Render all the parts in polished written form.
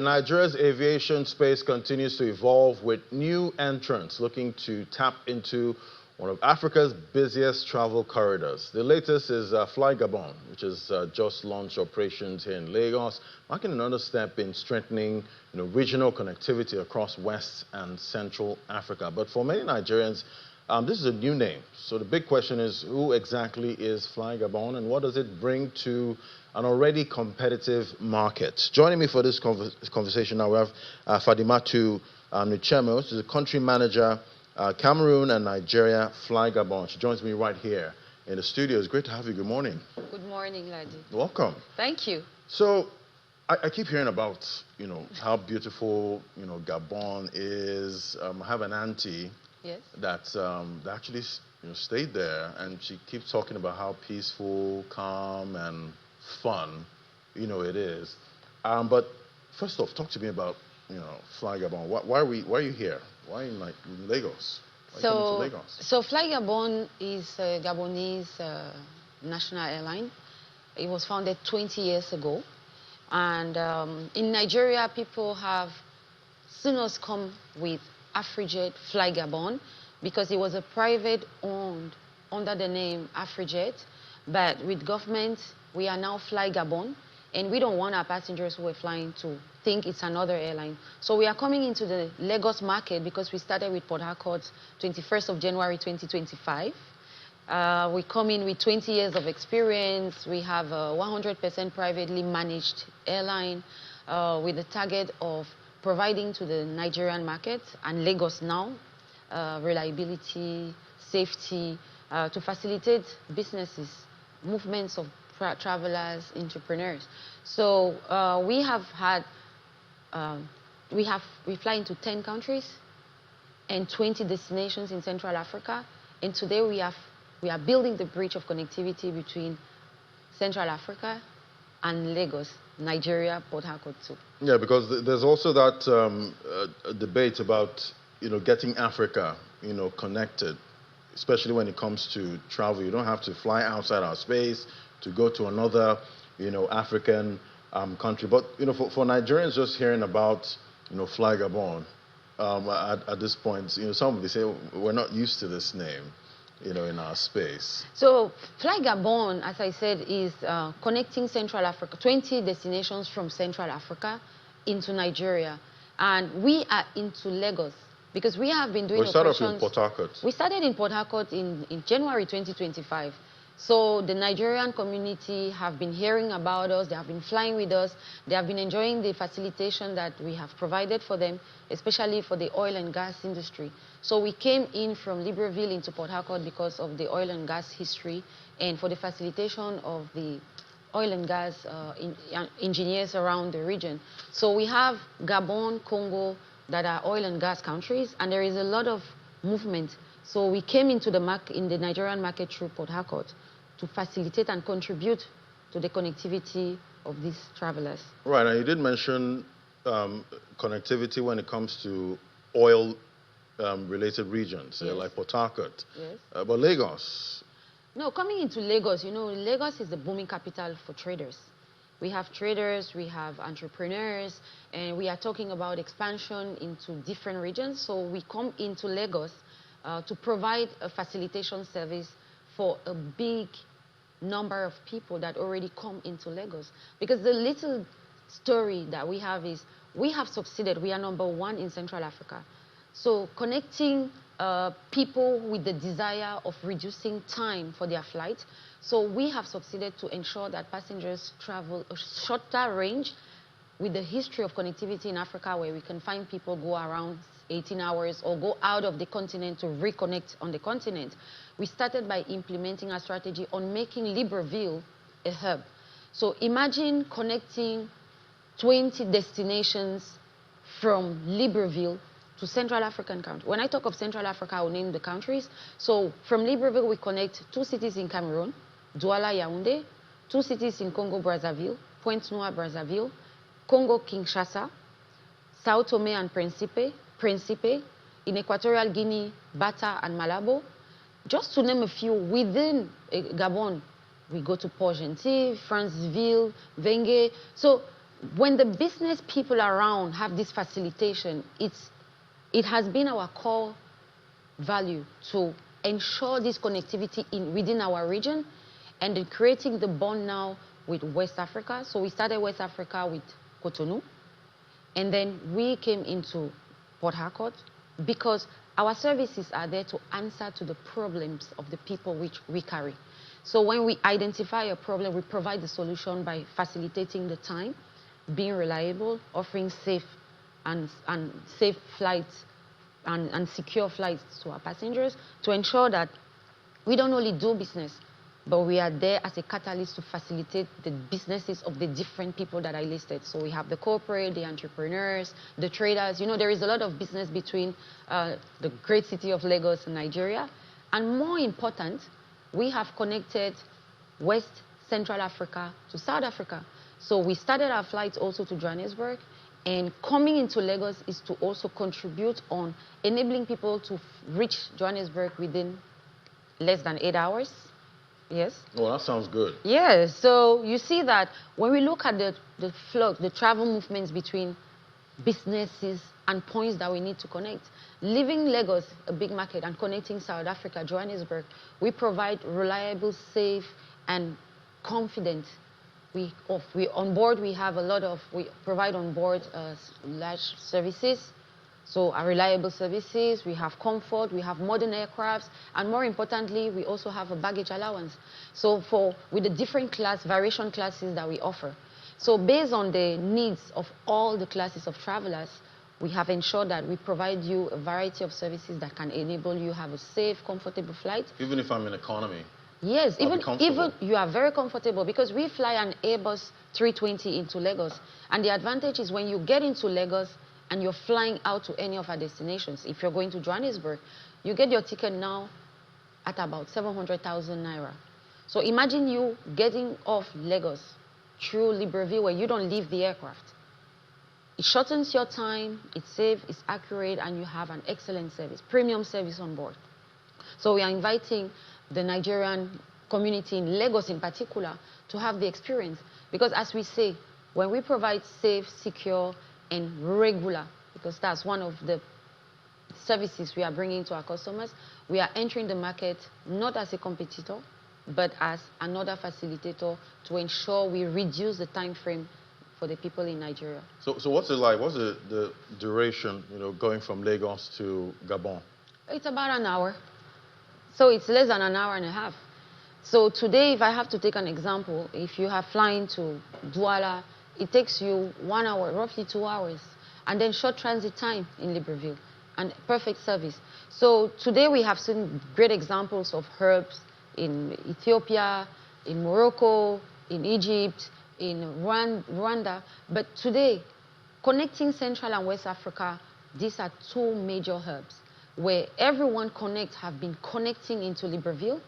Nigeria's aviation space continues to evolve with new entrants looking to tap into one of Africa's busiest travel corridors. The latest is Fly Gabon, which has just launched operations here in Lagos, marking another step in strengthening regional connectivity across West and Central Africa. But for many Nigerians, this is a new name. So the big question is, who exactly is Fly Gabon and what does it bring to an already competitive market? Joining me for this conversation now, we have Fadimatu Nuchemo, who's the country manager, Cameroon and Nigeria, Fly Gabon. She joins me right here in the studio. It's great to have you. Good morning. Good morning, Ladi. Welcome. Thank you. So, I keep hearing about, how beautiful, Gabon is. I have an auntie that actually, stayed there, and she keeps talking about how peaceful, calm, and fun, it is. But first off, talk to me about, Fly Gabon. Why are you here? Why in Lagos? Why coming to Lagos? So Fly Gabon is a Gabonese national airline. It was founded 20 years ago. And in Nigeria, people have seen us come with Afrijet Fly Gabon because it was a private owned under the name Afrijet. But with government, we are now Fly Gabon. And we don't want our passengers who are flying to think it's another airline. So we are coming into the Lagos market because we started with Port Harcourt 21st of January 2025. We come in with 20 years of experience. We have a 100% privately managed airline with the target of providing to the Nigerian market and Lagos now reliability, safety, to facilitate businesses, movements of travelers, entrepreneurs. So we fly into 10 countries and 20 destinations in Central Africa. And today we are building the bridge of connectivity between Central Africa and Lagos, Nigeria, Port Harcourt too. Yeah, because there's also that debate about getting Africa connected, especially when it comes to travel. You don't have to fly outside our space to go to another, African country. But, for Nigerians just hearing about, Fly Gabon, at this point, some would say, we're not used to this name, in our space. So Fly Gabon, as I said, is connecting Central Africa, 20 destinations from Central Africa into Nigeria. And we are into Lagos because we have been doing operations. We started in Port Harcourt. We started in Port Harcourt in January 2025. So the Nigerian community have been hearing about us, they have been flying with us, they have been enjoying the facilitation that we have provided for them, especially for the oil and gas industry. So we came in from Libreville into Port Harcourt because of the oil and gas history and for the facilitation of the oil and gas engineers around the region. So we have Gabon, Congo, that are oil and gas countries, and there is a lot of movement. So we came into the Nigerian market through Port Harcourt to facilitate and contribute to the connectivity of these travelers. Right, and you did mention connectivity when it comes to oil-related regions, like Port Harcourt. Yes. But Lagos? No, coming into Lagos, Lagos is the booming capital for traders. We have traders, we have entrepreneurs, and we are talking about expansion into different regions. So we come into Lagos to provide a facilitation service for a big number of people that already come into Lagos. Because the little story that we have is we have succeeded. We are #1 in Central Africa. So connecting people with the desire of reducing time for their flight. So we have succeeded to ensure that passengers travel a shorter range with the history of connectivity in Africa, where we can find people go around 18 hours or go out of the continent to reconnect on the continent. We started by implementing a strategy on making Libreville a hub. So imagine connecting 20 destinations from Libreville to Central African countries. When I talk of Central Africa, I will name the countries. So from Libreville, we connect 2 cities in Cameroon, Douala, Yaoundé, 2 cities in Congo-Brazzaville, Pointe-Noire, Brazzaville, Congo-Kinshasa, Sao Tome and Principe, in Equatorial Guinea, Bata and Malabo. Just to name a few, within Gabon, we go to Port-Gentil, Franceville, Vengue. So when the business people around have this facilitation, it has been our core value to ensure this connectivity within our region and in creating the bond now with West Africa. So we started West Africa with Cotonou, and then we came into Port Harcourt because our services are there to answer to the problems of the people which we carry. So when we identify a problem, we provide the solution by facilitating the time, being reliable, offering safe and safe flights and secure flights to our passengers to ensure that we don't only do business, but we are there as a catalyst to facilitate the businesses of the different people that I listed. So we have the corporate, the entrepreneurs, the traders. You know, there is a lot of business between the great city of Lagos and Nigeria. And more important, we have connected West Central Africa to South Africa. So we started our flights also to Johannesburg. And coming into Lagos is to also contribute on enabling people to reach Johannesburg within less than 8 hours. Yes. Oh, that sounds good. Yes. So you see that when we look at the flow, the travel movements between businesses and points that we need to connect, leaving Lagos, a big market, and connecting South Africa, Johannesburg, we provide reliable, safe, and confident. We provide on board large services. So our reliable services, we have comfort, we have modern aircrafts, and more importantly, we also have a baggage allowance. So with the different variation classes that we offer. So based on the needs of all the classes of travelers, we have ensured that we provide you a variety of services that can enable you have a safe, comfortable flight. Even if I'm in economy? Yes, even you are very comfortable because we fly an Airbus 320 into Lagos. And the advantage is when you get into Lagos, and you're flying out to any of our destinations. If you're going to Johannesburg, you get your ticket now at about 700,000 naira. So imagine you getting off Lagos through Libreville where you don't leave the aircraft. It shortens your time, it's safe, it's accurate, and you have an excellent service, premium service on board. So we are inviting the Nigerian community in Lagos in particular to have the experience. Because as we say, when we provide safe, secure, and regular, because that's one of the services we are bringing to our customers, we are entering the market not as a competitor, but as another facilitator to ensure we reduce the time frame for the people in Nigeria. So what's it like? What's the duration, going from Lagos to Gabon? It's about an hour. So it's less than an hour and a half. So today, if I have to take an example, if you are flying to Douala, it takes you 1 hour, roughly 2 hours, and then short transit time in Libreville, and perfect service. So today we have seen great examples of hubs in Ethiopia, in Morocco, in Egypt, in Rwanda. But today, connecting Central and West Africa, these are two major hubs where everyone have been connecting into Libreville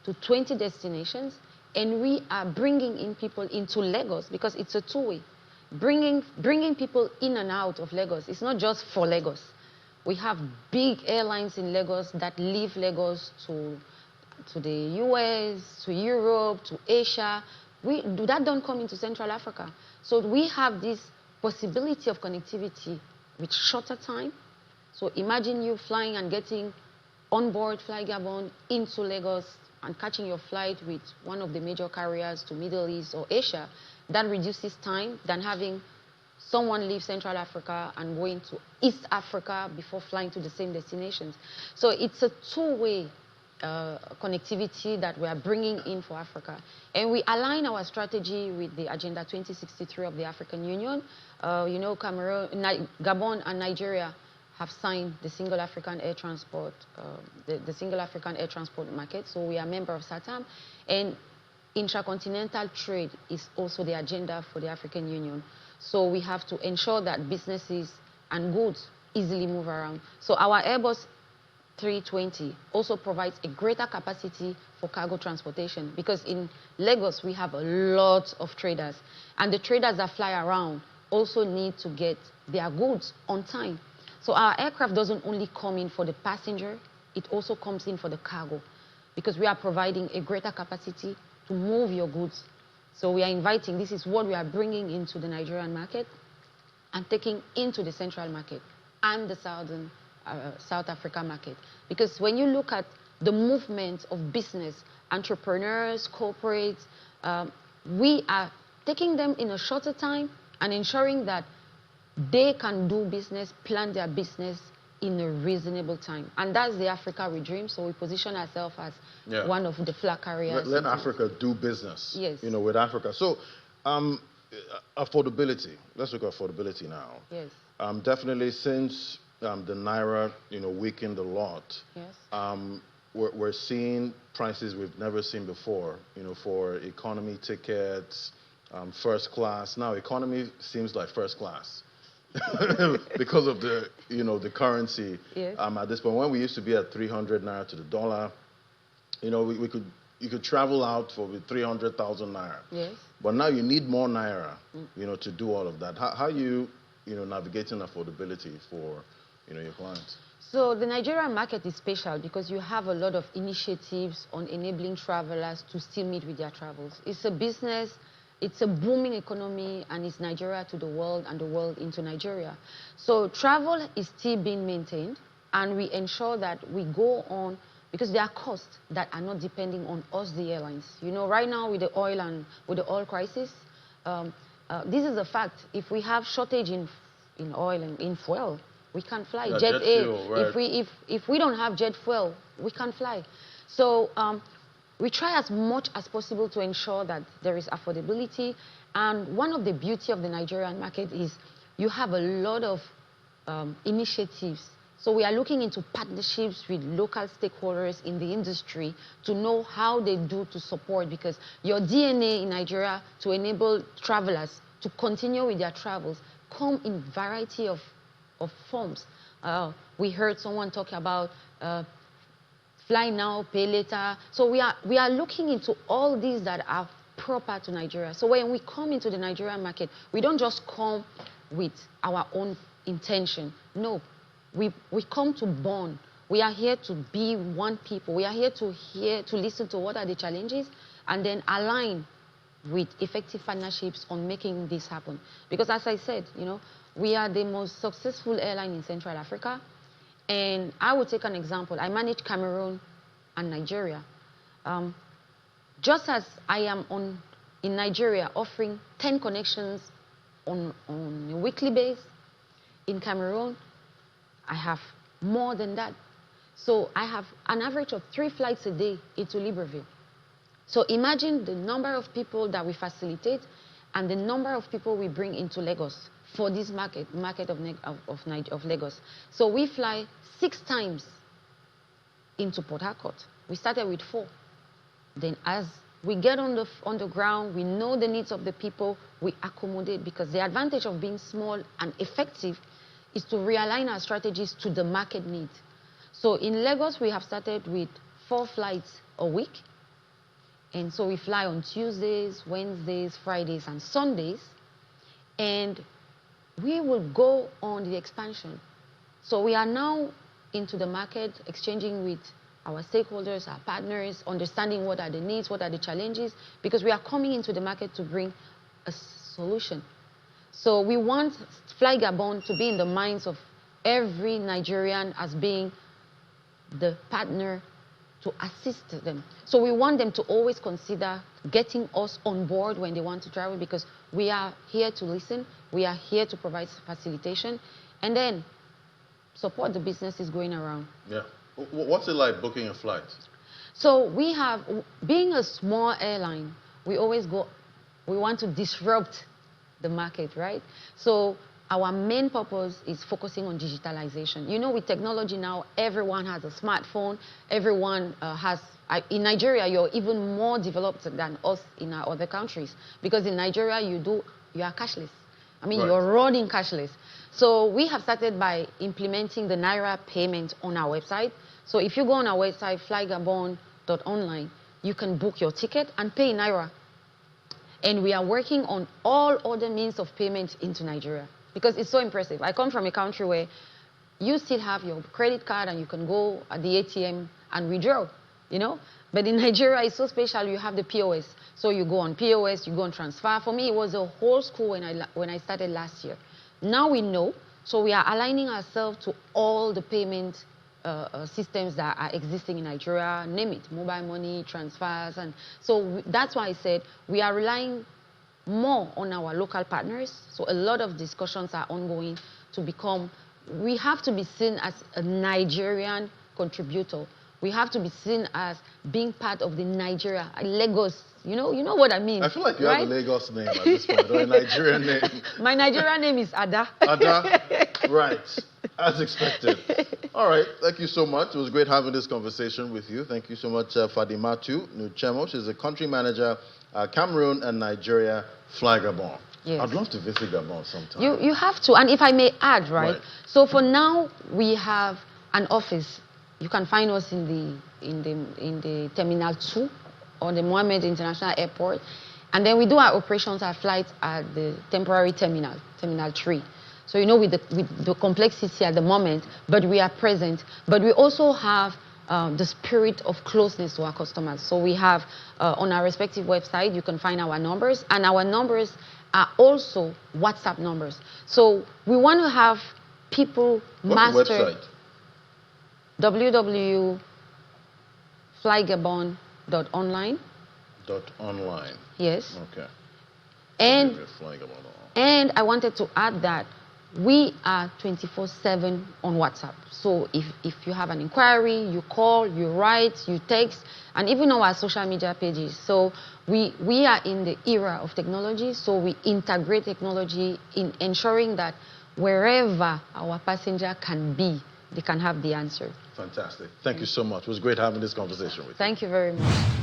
to 20 destinations. And we are bringing in people into Lagos because it's a two-way. Bringing people in and out of Lagos. It's not just for Lagos. We have big airlines in Lagos that leave Lagos to the US, to Europe, to Asia. That don't come into Central Africa. So we have this possibility of connectivity with shorter time. So imagine you flying and getting on board Fly Gabon into Lagos and catching your flight with one of the major carriers to Middle East or Asia. That reduces time than having someone leave Central Africa and going to East Africa before flying to the same destinations. So it's a two-way connectivity that we are bringing in for Africa. And we align our strategy with the Agenda 2063 of the African Union. Gabon and Nigeria have signed the Single African Air Transport, the Single African Air Transport market. So we are a member of SATAM. And intracontinental trade is also the agenda for the African Union. So we have to ensure that businesses and goods easily move around. So our Airbus 320 also provides a greater capacity for cargo transportation because in Lagos we have a lot of traders. And the traders that fly around also need to get their goods on time. So our aircraft doesn't only come in for the passenger, it also comes in for the cargo because we are providing a greater capacity to move your goods So we are inviting, this is what we are bringing into the Nigerian market and taking into the central market and the South Africa market. Because when you look at the movement of business, entrepreneurs, corporates, we are taking them in a shorter time and ensuring that they can do business, plan their business in a reasonable time. And that's the Africa we dream. So we position ourselves as one of the flag carriers. Let Africa do business, yes, with Africa. So affordability. Let's look at affordability now. Yes. Definitely since the Naira, weakened a lot. Yes. We're seeing prices we've never seen before, for economy tickets, first class. Now economy seems like first class. Because of the currency. Yes. At this point, when we used to be at 300 naira to the dollar, you could travel out for 300,000 naira. Yes. But now you need more naira, to do all of that. How are you, navigating affordability for, your clients? So the Nigerian market is special because you have a lot of initiatives on enabling travelers to still meet with their travels. It's a business. It's a booming economy, and it's Nigeria to the world and the world into Nigeria. So travel is still being maintained, and we ensure that we go on, because there are costs that are not depending on us, the airlines. Right now with the oil crisis, this is a fact. If we have shortage in oil and in fuel, we can't fly. Yeah, jet fuel, right. If we don't have jet fuel, we can't fly. So we try as much as possible to ensure that there is affordability. And one of the beauty of the Nigerian market is you have a lot of initiatives. So we are looking into partnerships with local stakeholders in the industry to know how they do to support, because your DNA in Nigeria to enable travelers to continue with their travels come in variety of forms. We heard someone talk about fly now, pay later. So we are looking into all these that are proper to Nigeria. So when we come into the Nigerian market, we don't just come with our own intention. No, we come to bond. We are here to be one people. We are here to listen to what are the challenges and then align with effective partnerships on making this happen. Because as I said, we are the most successful airline in Central Africa. And I will take an example. I manage Cameroon and Nigeria. Just as I am in Nigeria offering 10 connections on a weekly basis, in Cameroon, I have more than that. So I have an average of 3 flights a day into Libreville. So imagine the number of people that we facilitate and the number of people we bring into Lagos for this market of Lagos. So we fly 6 times into Port Harcourt. We started with 4. Then as we get on the ground, we know the needs of the people, we accommodate, because the advantage of being small and effective is to realign our strategies to the market needs. So in Lagos, we have started with 4 flights a week. And so we fly on Tuesdays, Wednesdays, Fridays, and Sundays. And we will go on the expansion. So we are now into the market, exchanging with our stakeholders, our partners, understanding what are the needs, what are the challenges, because we are coming into the market to bring a solution. So we want Fly Gabon to be in the minds of every Nigerian as being the partner to assist them. So we want them to always consider getting us on board when they want to travel, because we are here to listen, we are here to provide facilitation, and then support the businesses going around. Yeah. What's it like booking a flight? So we have, being a small airline, we want to disrupt the market, right? So our main purpose is focusing on digitalization. With technology now, everyone has a smartphone. Everyone in Nigeria, you're even more developed than us in our other countries. Because in Nigeria, you are cashless. Right. You're running cashless. So we have started by implementing the Naira payment on our website. So if you go on our website, flygabon.online, you can book your ticket and pay in Naira. And we are working on all other means of payment into Nigeria, because it's so impressive. I come from a country where you still have your credit card and you can go at the ATM and withdraw, But in Nigeria, it's so special, you have the POS. So you go on POS, you go on transfer. For me, it was a whole school when I started last year. Now we know, so we are aligning ourselves to all the payment systems that are existing in Nigeria, name it, mobile money, transfers. And so that's why I said we are relying more on our local partners. So a lot of discussions are ongoing to become, we have to be seen as a Nigerian contributor. We have to be seen as being part of the Nigeria, Lagos. You know what I mean? I feel like you right? have a Lagos name at this point, or a Nigerian name. My Nigerian name is Ada. Ada? Right. As expected. All right. Thank you so much. It was great having this conversation with you. Thank you so much, Fadimatu Nuchemo. She's the country manager, Cameroon and Nigeria, Fly Gabon. Yes. I'd love to visit Gabon sometime. You have to. And if I may add, right? So for now, we have an office. You can find us in the Terminal 2 on the Mohammed International Airport. And then we do our operations, our flights at the temporary terminal, Terminal 3. So, you know, with the complexity at the moment, but we are present. But we also have the spirit of closeness to our customers. So we have, on our respective website, you can find our numbers. And our numbers are also WhatsApp numbers. So we want to have people master... What's the website? www.flygabon.online. .online. Yes. Okay. And I wanted to add that we are 24/7 on WhatsApp. So if you have an inquiry, you call, you write, you text, and even on our social media pages. So we are in the era of technology, so we integrate technology in ensuring that wherever our passenger can be, they can have the answer. Fantastic. Thank you so much. It was great having this conversation with you. Thank you very much.